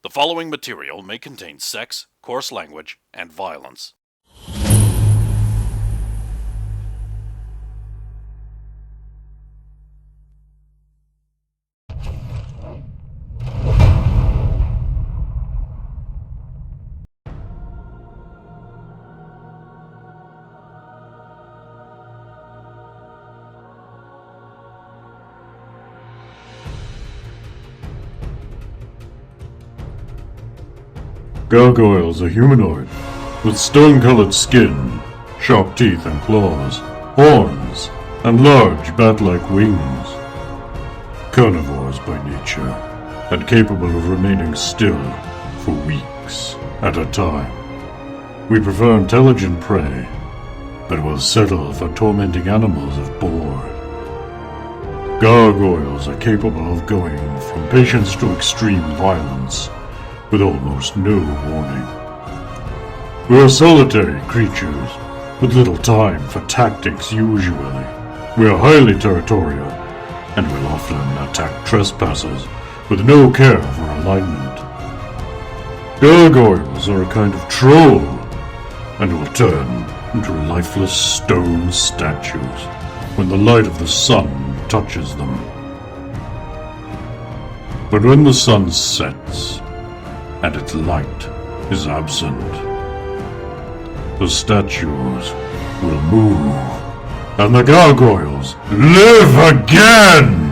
The following material may contain sex, coarse language, and violence. Gargoyles are humanoid, with stone-colored skin, sharp teeth and claws, horns, and large bat-like wings. Carnivores by nature, and capable of remaining still for weeks at a time. We prefer intelligent prey, but will settle for tormenting animals if bored. Gargoyles are capable of going from patience to extreme violence, with almost no warning. We are solitary creatures, with little time for tactics usually. We are highly territorial, and will often attack trespassers with no care for alignment. Gargoyles are a kind of troll, and will turn into lifeless stone statues when the light of the sun touches them. But when the sun sets, and its light is absent, the statues will move, and the gargoyles live again!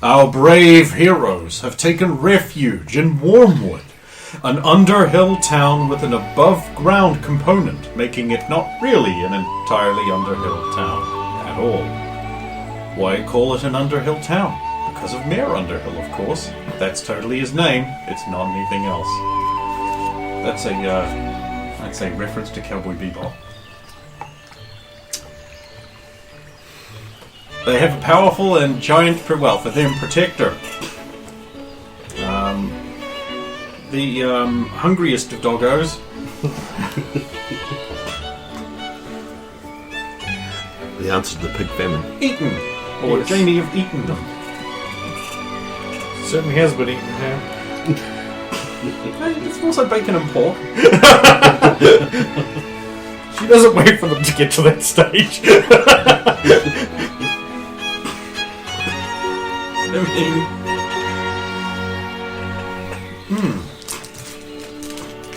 Our brave heroes have taken refuge in Wormwood, an Underhill town with an above-ground component, making it not really an entirely Underhill town at all. Why call it an Underhill town? Because of Mayor Underhill, of course. That's totally his name. It's not anything else. That's a reference to Cowboy Bebop. They have a powerful and giant, protector. The hungriest of doggos. The answer to the pig famine. Eaten! Or dreaming of eating them. Certainly has been eaten ham. It's also bacon and pork. She doesn't wait for them to get to that stage.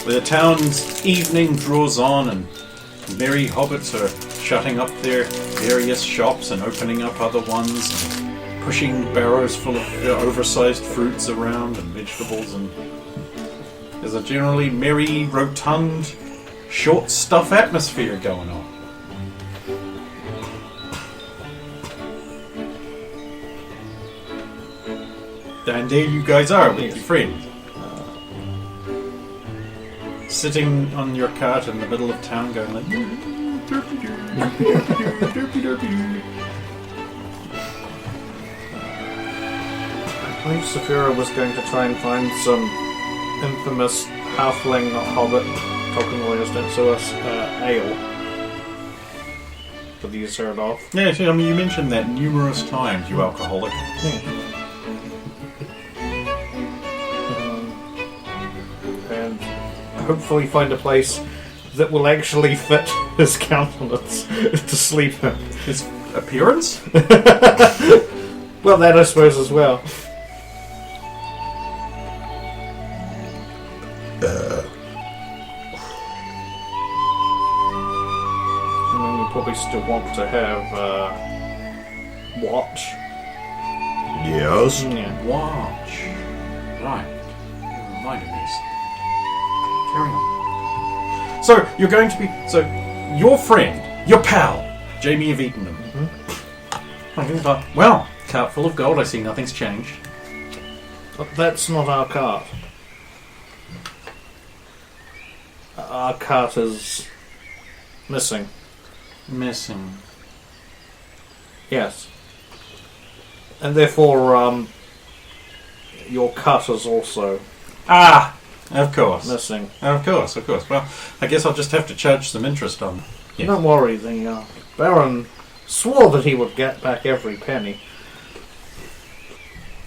The town's evening draws on, and merry hobbits are shutting up their various shops and opening up other ones, and pushing barrows full of oversized fruits around and vegetables, and there's a generally merry, rotund, short stuff atmosphere going on. And there you guys are with your friend. Sitting on your cart in the middle of town going like... I believe Saphira was going to try and find some infamous halfling, not hobbit, talking lawyers don't sue us, ale. Have you heard of? Yeah, I mean, you mentioned that numerous times, you alcoholic. And hopefully find a place that will actually fit his countenance to sleep in. His appearance? Well, that I suppose as well. And then you probably still want to have watch. Yes. Yeah. Watch. Right. You reminded me. Carry on. So, you're going to be... So, your friend, your pal, Jamie of Eatonham. Well, cart full of gold, I see nothing's changed. But that's not our cart. Our cart is missing. Missing. Yes. And therefore, your cut is also Ah! Of course. missing. Of course. Well, I guess I'll just have to charge some interest on... Yes. Don't worry, the Baron swore that he would get back every penny.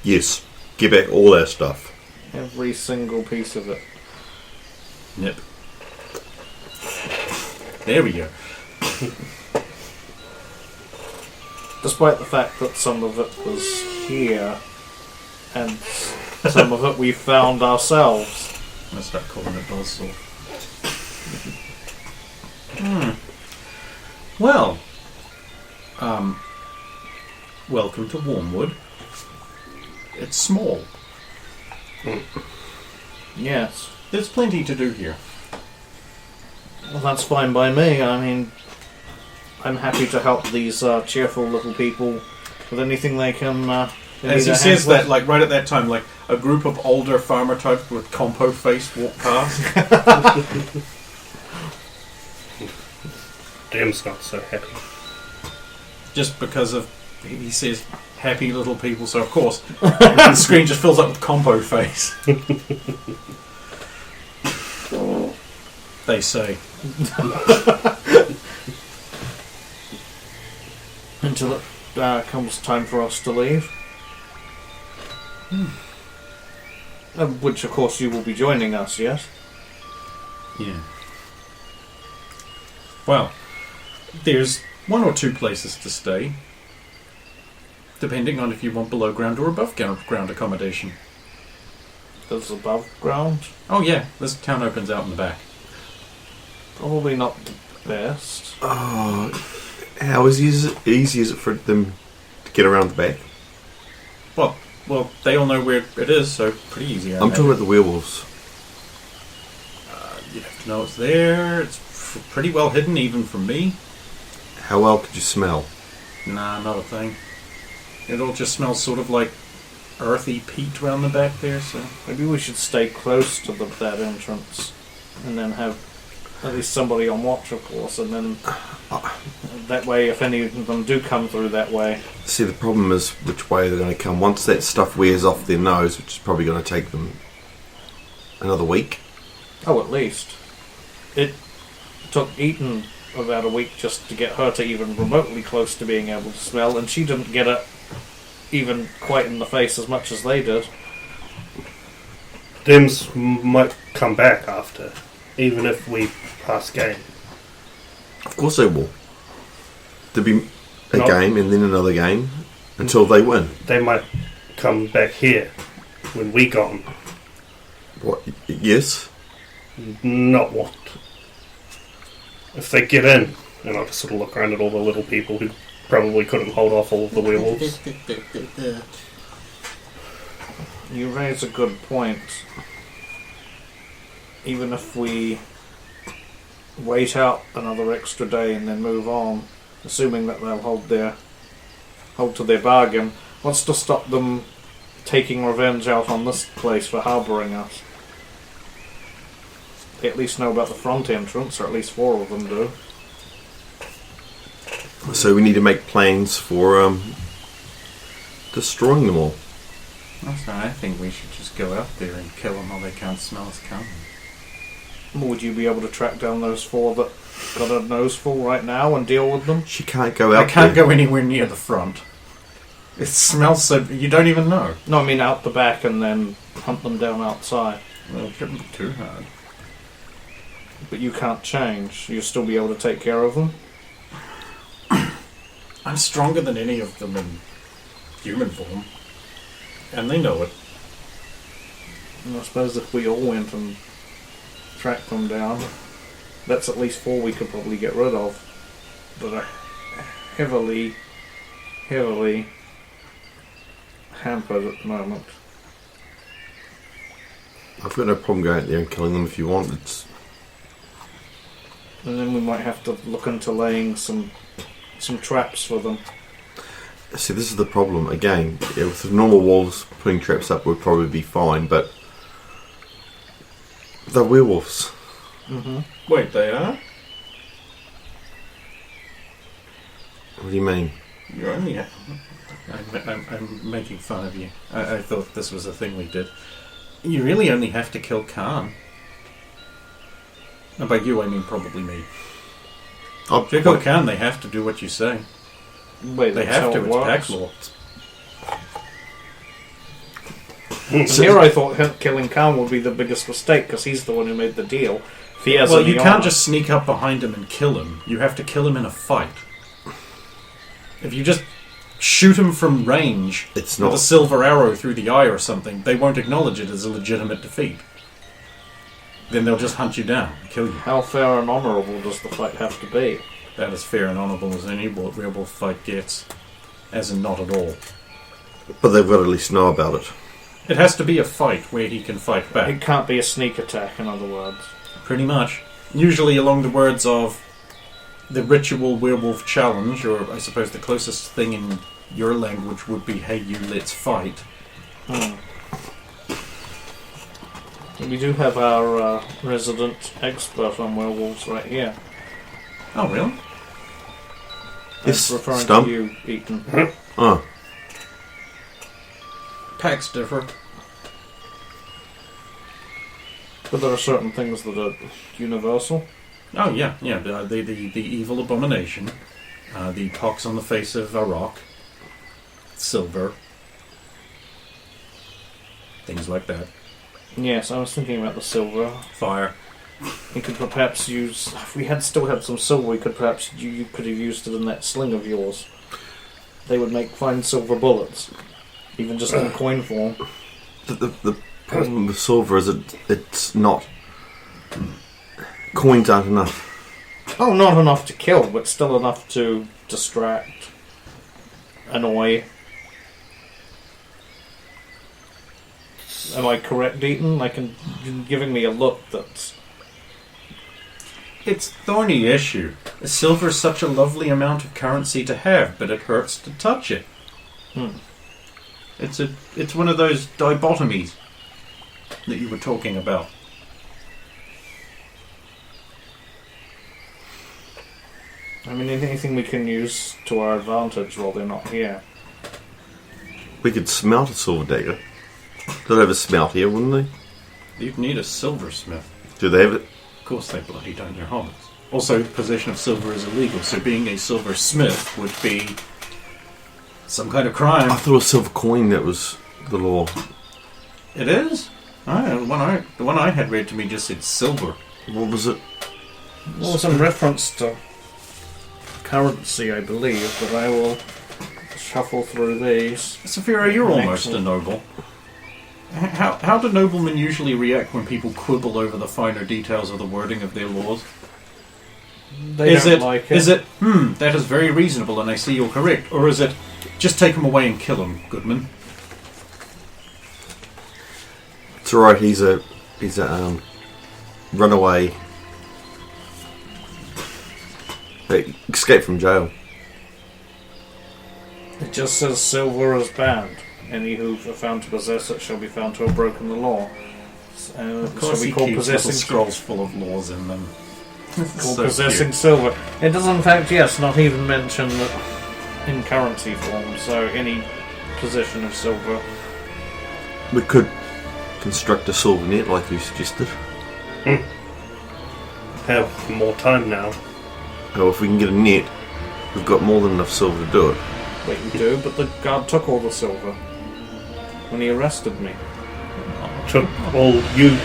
Yes. Give back all that stuff. Every single piece of it. Yep. There we go. Despite the fact that some of it was here, and some of it we found ourselves. I'm going to start calling it Buzzsaw. Well, welcome to Wormwood. It's small. Yes. There's plenty to do here. Well, that's fine by me. I mean, I'm happy to help these cheerful little people with anything they can. As he says that, like right at that time, like a group of older farmer types with compo face walk past. Dam's not so happy. Just because of, he says, happy little people, so of course, the screen just fills up with compo face. They say. Until it comes time for us to leave. Which, of course, you will be joining us, yes? Yeah. Well, there's one or two places to stay, depending on if you want below ground or above ground accommodation. There's above ground? Oh yeah, this town opens out in the back. Probably not the best. Oh, how easy is it for them to get around the back? Well, they all know where it is, so pretty easy. I'm talking about the werewolves. You have to know it's there. It's pretty well hidden, even from me. How well could you smell? Nah, not a thing. It all just smells sort of like earthy peat around the back there, so... Maybe we should stay close to that entrance, and then have at least somebody on watch, of course, and then that way, if any of them do come through that way... See, the problem is which way they're going to come. Once that stuff wears off their nose, which is probably going to take them another week. Oh, at least. It took Eaton about a week just to get her to even remotely close to being able to smell, and she didn't get it even quite in the face as much as they did. Dems might come back after, even if we pass game. Of course they will. There'll be a No. game and then another game until they win. They might come back here when we got them. What? Yes? Not what. If they get in, and I'll just sort of look around at all the little people who probably couldn't hold off all of the werewolves. You raise a good point. Even if we wait out another extra day and then move on, assuming that they'll hold to their bargain, what's to stop them taking revenge out on this place for harbouring us? They at least know about the front entrance, or at least 4 of them do. So we need to make plans for destroying them all. That's right. I think we should just go out there and kill them while they can't smell us coming. Would you be able to track down those 4 that got a noseful right now and deal with them? She can't go out I can't there. go anywhere near the front. It smells so... You don't even know. No, I mean out the back and then hunt them down outside. Well, it shouldn't be too hard. But you can't change. You'll still be able to take care of them? I'm stronger than any of them in human form. And they know it. And I suppose if we all went and tracked them down, that's at least 4 we could probably get rid of. But are heavily hampered at the moment. I've got no problem going out there and killing them if you want. And then we might have to look into laying some traps for them. See, this is the problem. Again, with the normal wolves, putting traps up would probably be fine, but they're werewolves. Mm-hmm. Wait, they are? What do you mean? You only... I'm making fun of you. I thought this was a thing we did. You really only have to kill Khan. And by you, I mean probably me. Oh, If you kill Khan, they have to do what you say. Wait, They that's have how to, it it's works? pack law. And here I thought killing Khan would be the biggest mistake because he's the one who made the deal. If he has Well, any you can't honor- just sneak up behind him and kill him. You have to kill him in a fight. If you just shoot him from range It's with not. a silver arrow through the eye or something, they won't acknowledge it as a legitimate defeat. Then they'll just hunt you down and kill you. How fair and honourable does the fight have to be? That is fair and honourable as any werewolf fight gets. As in not at all. But they've got to at least know about it. It has to be a fight where he can fight back. It can't be a sneak attack, in other words. Pretty much. Usually along the words of the ritual werewolf challenge, or I suppose the closest thing in your language would be, hey you, let's fight. We do have our resident expert on werewolves right here. Oh, really? Yes, Referring Stump. to you, Eaton. Oh, Packs differ. But there are certain things that are universal. Oh, yeah. The evil abomination. The pox on the face of a rock. Silver. Things like that. Yes, I was thinking about the silver. Fire. We could perhaps use... If we still had some silver, we could perhaps... You could have used it in that sling of yours. They would make fine silver bullets. Even just in coin form. the problem with silver is it's not. Coins aren't enough. Oh, not enough to kill, but still enough to distract, annoy. Am I correct, Eaton? You're giving me a look that's... It's thorny issue. Silver's such a lovely amount of currency to have, but it hurts to touch it. It's one of those dichotomies that you were talking about. I mean, anything we can use to our advantage while they're not here. We could smelt a silver dagger. They'd have a smelt here, wouldn't they? You'd need a silversmith. Do they have it? Of course they bloody don't, they're hobbits. Also, possession of silver is illegal, so being a silversmith would be some kind of crime. I thought it was silver coin that was the law. It is? The one I had read to me just said silver. What was it? There was some reference to currency, I believe, but I will shuffle through these. Saphira, you're almost a noble. How do noblemen usually react when people quibble over the finer details of the wording of their laws? They don't like it. Is it, that is very reasonable and I see you're correct? Or is it, just take him away and kill him, Goodman? It's alright, he's a runaway. He escaped from jail. It just says silver is banned. Any who are found to possess it shall be found to have broken the law. Of course, he keeps little scrolls full of laws in them. Called possessing silver. It does, in fact, yes, not even mention that in currency form. So any possession of silver. We could construct a silver net like you suggested. Have more time now. Oh, if we can get a net, we've got more than enough silver to do it. Wait, you do? But the guard took all the silver when he arrested me. Took all you.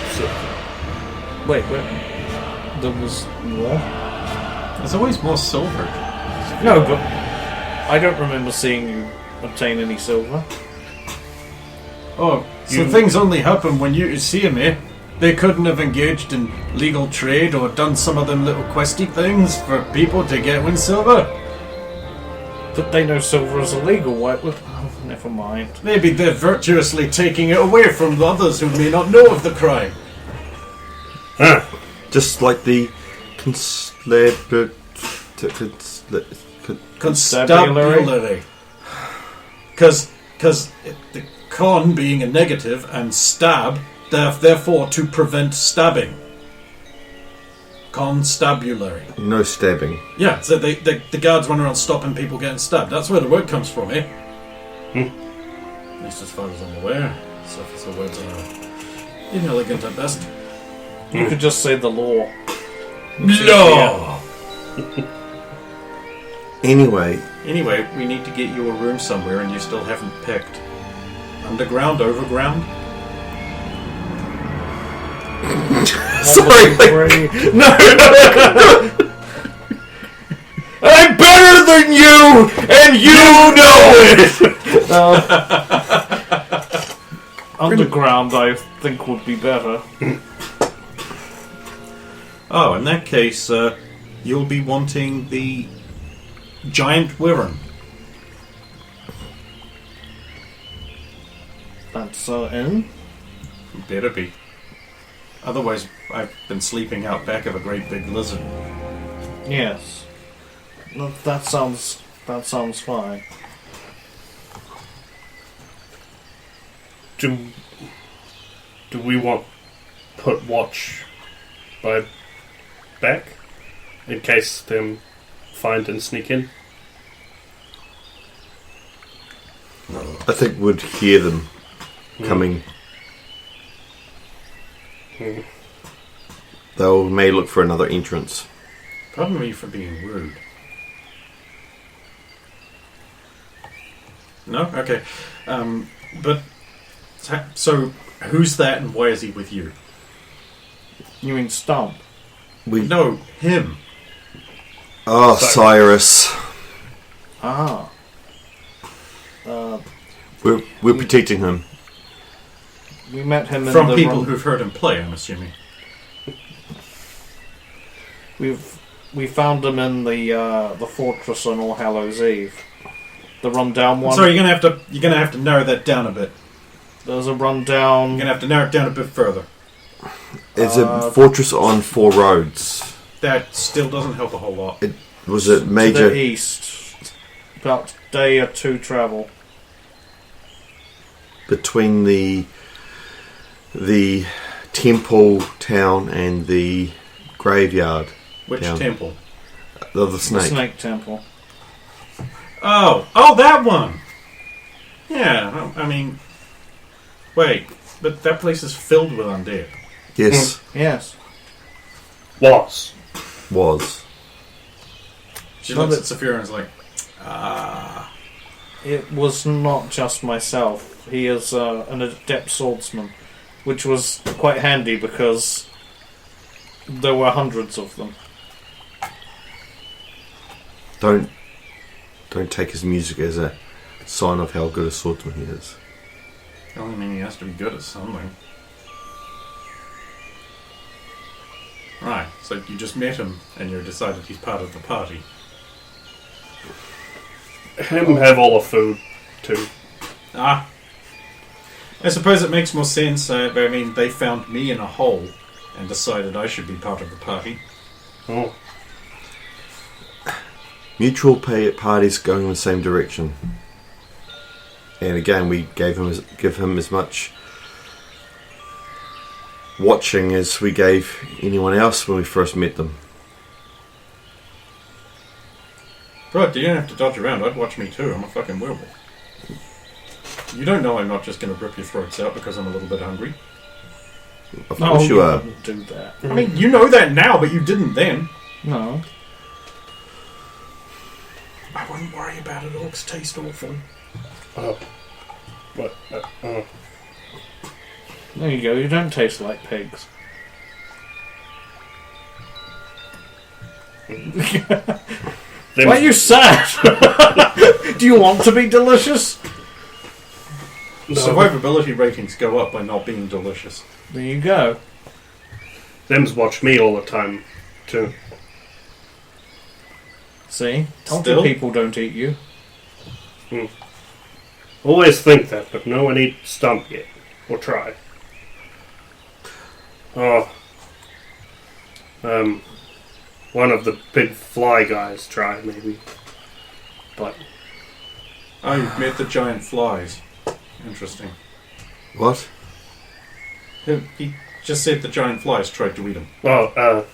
Wait, there was more? There's always more silver. No, but I don't remember seeing you obtain any silver. Oh, so things only happen when you see me. They couldn't have engaged in legal trade or done some of them little questy things for people to get win silver. But they know silver is illegal. Why? Oh, never mind. Maybe they're virtuously taking it away from the others who may not know of the crime. Just like the Constabulary. Because the con being a negative and stab, therefore to prevent stabbing. Constabulary. no stabbing. Yeah, so the guards run around stopping people getting stabbed. That's where the word comes from, eh? At least as far as I'm aware. So if the words are inelegant at best. You could just say the law. Law! Anyway, We need to get you a room somewhere and you still haven't picked. Underground, overground? sorry. No. I'm better than you, and you know it. Underground, I think, would be better. Oh, in that case, you'll be wanting the giant wyvern. That's in. Better be. Otherwise, I've been sleeping out back of a great big lizard. Yes. That sounds fine. Do we want put watch by back in case them find and sneak in? I think we'd hear them coming. They may look for another entrance. Pardon me for being rude. No? Okay. But, so, who's that and why is he with you? You mean Stump? No, him. Oh, Cyrus. Ah. We're protecting him. We met him in From the people who've heard him play, I'm assuming. We found him in the fortress on All Hallows Eve. The rundown one. Sorry, you're gonna have to narrow that down a bit. There's a rundown. You're gonna have to narrow it down a bit further. It's a fortress on 4 roads. That still doesn't help a whole lot. It was a to major. the east. About a day or two travel. Between the temple town and the graveyard. Which town. temple? The The snake. Snake Temple. Oh, that one! Yeah, I mean... Wait, but that place is filled with undead. Yes, Yes. was. She Well, looks at Saphira and is like, It was not just myself. He is an adept swordsman. which was quite handy because there were hundreds of them. Don't take his music as a sign of how good a swordsman he is. Well, I mean, he has to be good at something. Right, so you just met him and you decided he's part of the party. Him have all the food, too. Ah. I suppose it makes more sense. I mean, they found me in a hole and decided I should be part of the party. Oh. Mutual parties going in the same direction. And again, we give him as much watching as we gave anyone else when we first met them. Bro, you don't have to dodge around. I'd watch me too. I'm a fucking werewolf. You don't know I'm not just going to rip your throats out because I'm a little bit hungry. Of course you are. Wouldn't do that. I mean, you know that now, but you didn't then. No. I wouldn't worry about it. Orcs taste awful. What? There you go. You don't taste like pigs. Why are you sad? Do you want to be delicious? No. Survivability ratings go up by not being delicious. There you go. Them's watch me all the time, too. See? Told Still? you people don't eat you. Always think that, but no one eat stump yet. Or try. One of the big fly guys try, maybe. But... Oh, you've met the giant flies. Interesting. What? He just said the giant flies tried to eat him. like...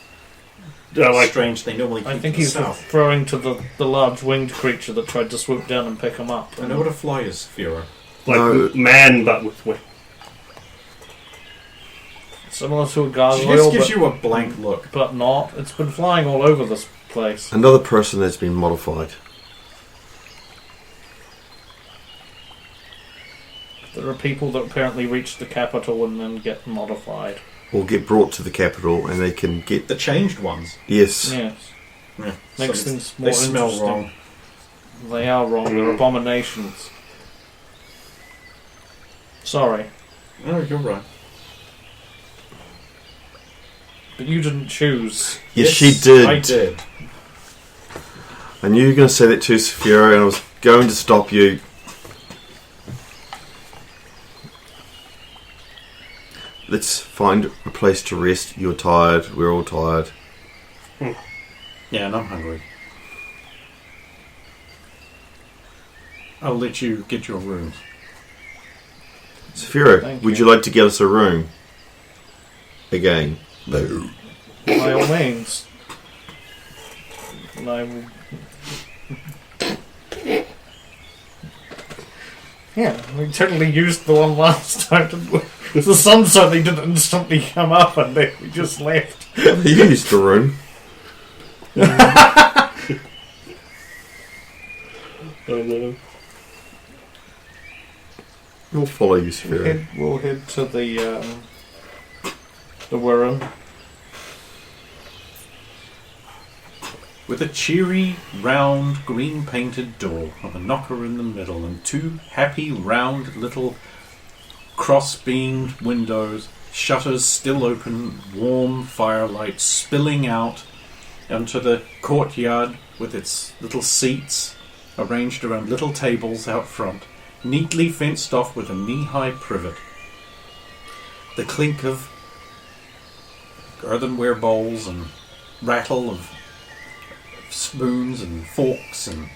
Strange, they normally keep I think to the he's south. referring to the large winged creature that tried to swoop down and pick him up. I know what a fly is, Fira. Like No. man, but with wings. Similar to a She gargoyle, just gives but, you a blank look. but not. It's been flying all over this place. Another person that's been modified. There are people that apparently reach the capital and then get modified. Or get brought to the capital and they can get... The changed ones. Yes. Yes. Yeah. Makes So things they more smell interesting. wrong. They are wrong. They're abominations. Sorry. Oh, you're right. But you didn't choose. Yes, she did. I did. I knew you were going to say that too, Saphira, and I was going to stop you. Let's find a place to rest. You're tired. We're all tired. Yeah, and I'm hungry. I'll let you get your rooms. Saphira, Thank would you. you like to get us a room? Again. No. By all means. And I will... Yeah, we totally used the one last time. Didn't we? The sun suddenly didn't instantly come up and then we just left. You used the room. Oh no. We'll follow you, Saphira. We'll head to the Wirren. With a cheery, round, green-painted door with a knocker in the middle and two happy, round, little cross-beamed windows, shutters still open, warm firelight spilling out onto the courtyard with its little seats arranged around little tables out front, neatly fenced off with a knee-high privet. The clink of earthenware bowls and rattle of spoons and forks and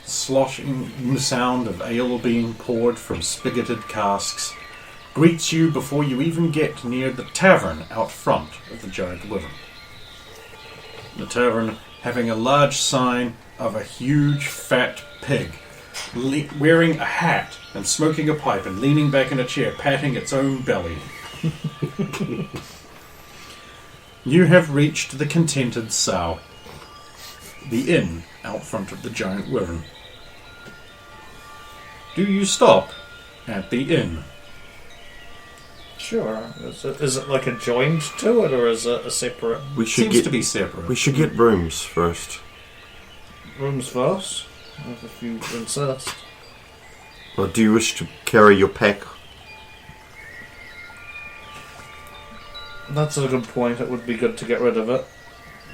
sloshing sound of ale being poured from spigoted casks greets you before you even get near the tavern out front of the giant wyvern. The tavern having a large sign of a huge fat pig wearing a hat and smoking a pipe and leaning back in a chair patting its own belly. You have reached the Contented Sow, the inn out front of the giant wyvern. Do you stop at the inn? Sure. Is it like a joined to it, or is it a separate? Seems to be separate. We should get rooms first. Rooms first, if you insist. Or do you wish to carry your pack? That's a good point. It would be good to get rid of it,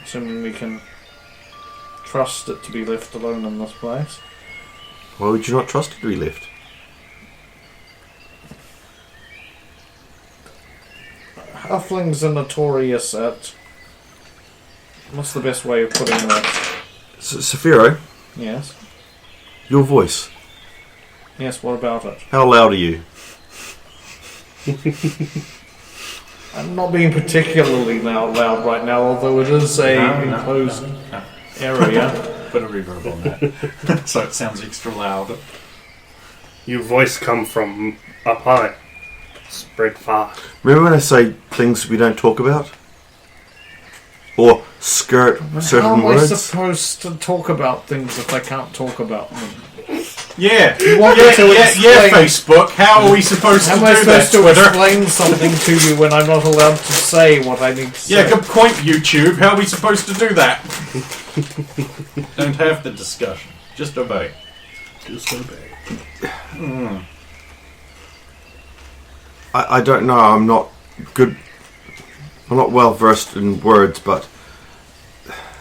assuming we can trust it to be left alone in this place. Why would you not trust it to be left? Halflings are notorious at... What's the best way of putting that? Saphiro, Yes. your voice. Yes, what about it? How loud are you? I'm not being particularly loud right now, although it is a enclosed area. Put a reverb on that. So it sounds extra loud. Your voice come from up high. Spread far. Remember when I say things we don't talk about? Or skirt certain How am words? I supposed to talk about things if I can't talk about them? Yeah, want me to explain- Facebook. How are we supposed How to am I do that, supposed to Twitter? explain something to you when I'm not allowed to say what I need to say? Yeah, good point, YouTube. How are we supposed to do that? Don't have the discussion. Just obey. Just obey. I don't know, I'm not good. I'm not well versed in words, but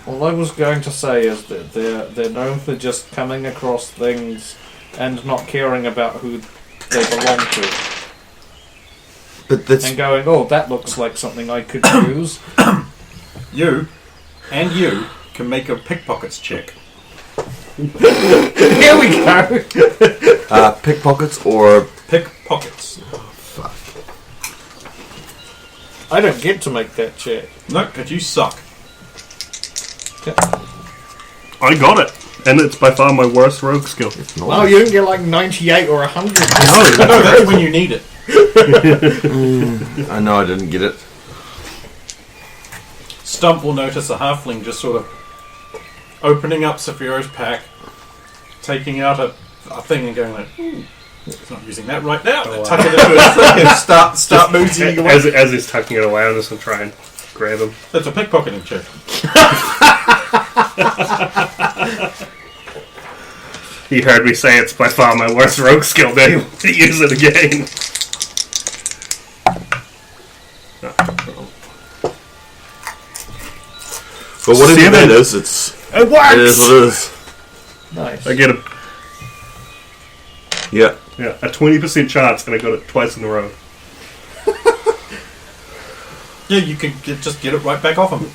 All I was going to say is that they're known for just coming across things and not caring about who they belong to. but that's And going, oh, that looks like something I could use. You can make a pickpockets check. Here we go! pickpockets or Pickpockets. I don't get to make that check. No, but you suck. I got it, and it's by far my worst rogue skill. Oh, you didn't get like 98 or 100. No, that's when you need it. I know I didn't get it. Stump will notice a halfling just sort of opening up Sephiro's pack, taking out a thing and going like, he's not using that right now. Tuck it into his thing and start moving away. As he's tucking it away, I'm just going to try and grab him. That's a pickpocketing check. You heard me say it's by far my worst rogue skill. Now you want to use it again. But whatever 7. that is, it's It works! it is what it is. Nice. I get a Yeah. 20% chance, and I got it twice in a row. Yeah, you can just get it right back off him.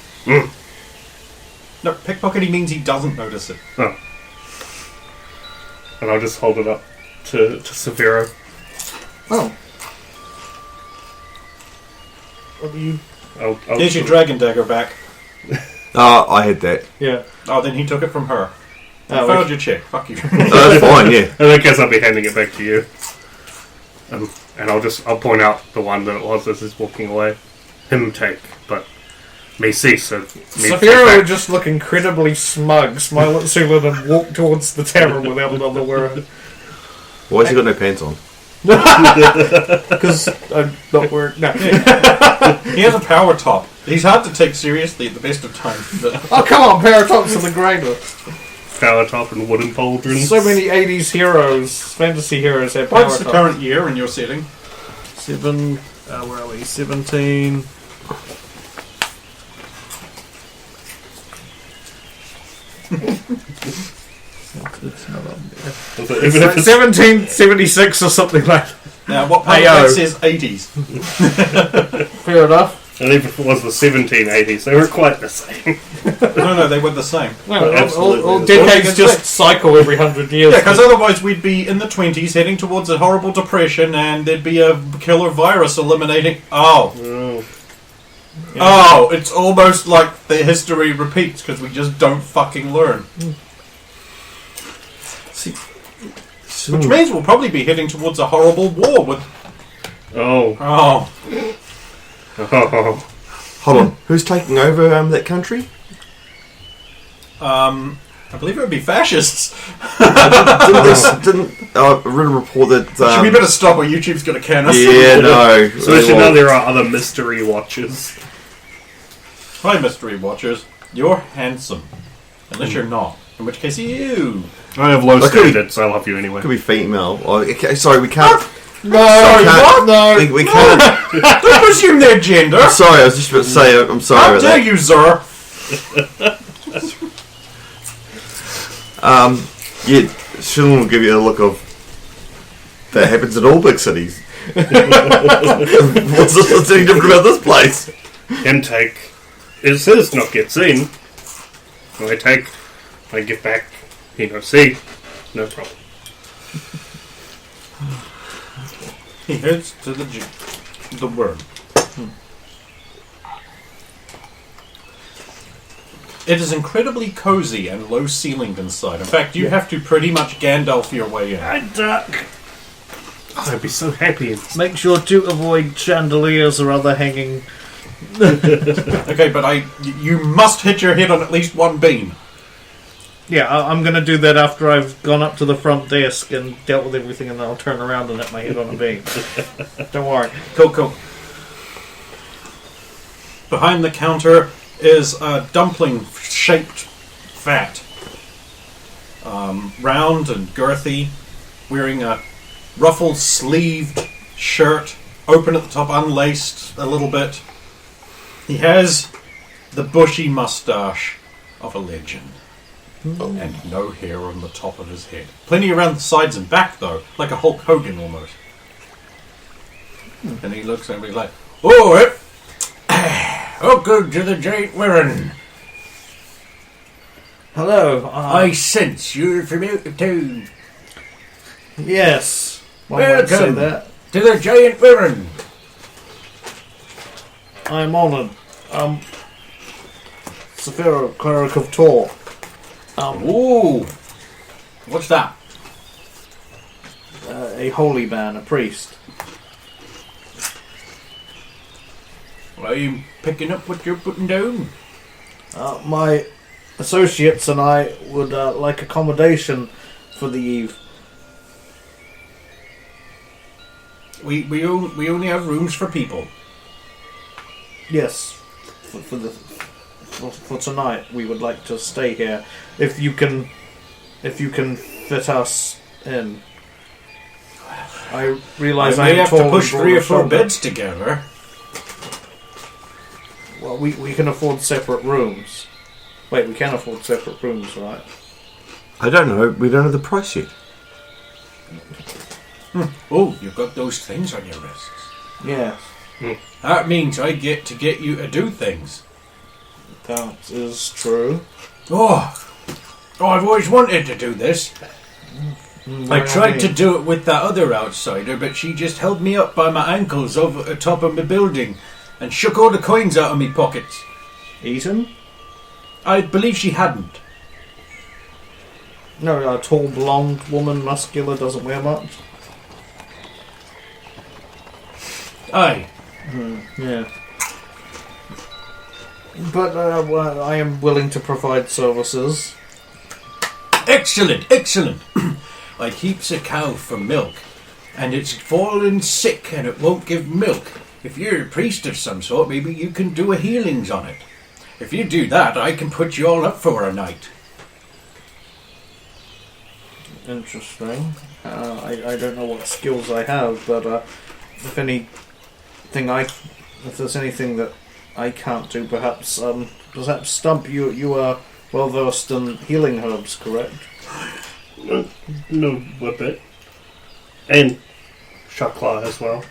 No, pickpocketing means he doesn't notice it. Oh. And I'll just hold it up to Severo. Oh. What do you... I'll Here's your dragon dagger back. I had that. Yeah. Oh, then he took it from her. Oh, Failed okay. your check. Fuck you. That's fine, yeah. In that case, I'll be handing it back to you. And I'll point out the one that it was as he's walking away. Him take, but me cease. So me take Saphira back. would just look incredibly smug, smile at Sulin and walk towards the tavern without another word. Why has he got no pants on? Because I'm not wearing... No. He has a power top. He's hard to take seriously at the best of times. But Oh, come on, Paratops are the greatest. Power top and wooden pauldrons. So many 80s heroes, fantasy heroes have power what's the tops. current year in your setting? 7... where are we? 17... It's not on there. So It's even like if it's 1776 or something like that. Now, what part of Ayo. that says 80s? Fair enough. and even if it was the 1780s, they were quite the same. No, they were the same. Well, Absolutely. all All decades you can just cycle every 100 years. Yeah, because otherwise we'd be in the 20s heading towards a horrible depression and there'd be a killer virus eliminating... Oh, it's almost like the history repeats because we just don't fucking learn. See, Which means we'll probably be heading towards a horrible war with... Oh. Oh. hold on. Who's taking over that country? I believe it would be fascists. Didn't I read a report that... we better stop or YouTube's going to can us. Yeah, no. Especially now there are other mystery watchers. Hi, mystery watchers. You're handsome. Unless you're not. In which case, you. I have low That could be- standards, so I love you anyway. Could be female. Oh, okay, sorry, we can't... No, sorry, what? No. We can't... Don't presume their gender. I'm sorry, I was just about to say, I'm sorry How about dare that. you, sir? Yeah, Shilin will give you a look of... That happens in all big cities. What's any different about this place? Intake is his, not get seen. I take, I give back, he no see, no problem. He heads to the worm. It is incredibly cozy and low-ceilinged inside. In fact, you have to pretty much Gandalf your way in. I duck. I'd be so happy. Make sure to avoid chandeliers or other hanging. Okay, but you must hit your head on at least one beam. Yeah, I'm going to do that after I've gone up to the front desk and dealt with everything, and then I'll turn around and hit my head on a beam. Don't worry. Cool. Behind the counter is a dumpling-shaped vat. Round and girthy, wearing a ruffle-sleeved shirt, open at the top, unlaced a little bit. He has the bushy moustache of a legend. And no hair on the top of his head. Plenty around the sides and back, though, like a Hulk Hogan almost. And he looks at me like, "Oh, welcome to the Giant Warren. Hello. I sense you're from out of town. Yes. One might say Welcome that. to the Giant Warren." I'm honoured. Saphira, Cleric of Tor. Ooh, what's that? A holy man, a priest. Are you picking up what you're putting down? My associates and I would like accommodation for the eve. We only have rooms for people. Yes, for tonight we would like to stay here. If you can fit us in. I realise I may I'm have tall to push and 3 or 4 broad-shouldered. beds together. Well, we can afford separate rooms. Wait, we can afford separate rooms, right? I don't know, we don't know the price yet. Oh, you've got those things on your wrists. Yes, That means I get to get you to do things. that is true. Oh, I've always wanted to do this. I tried to do it with that other outsider, but she just held me up by my ankles over the top of my building and shook all the coins out of me pockets. Eaton? I believe she hadn't. No, a tall blonde woman, muscular, doesn't wear much. Aye. Yeah. But well, I am willing to provide services. Excellent. I keeps a cow for milk, and it's fallen sick and it won't give milk. If you're a priest of some sort, maybe you can do a healings on it. If you do that, I can put you all up for a night. Interesting. I don't know what skills I have, but if there's anything that I can't do, perhaps Stump, you are well versed in healing herbs, correct? No, a bit. And Shakla as well.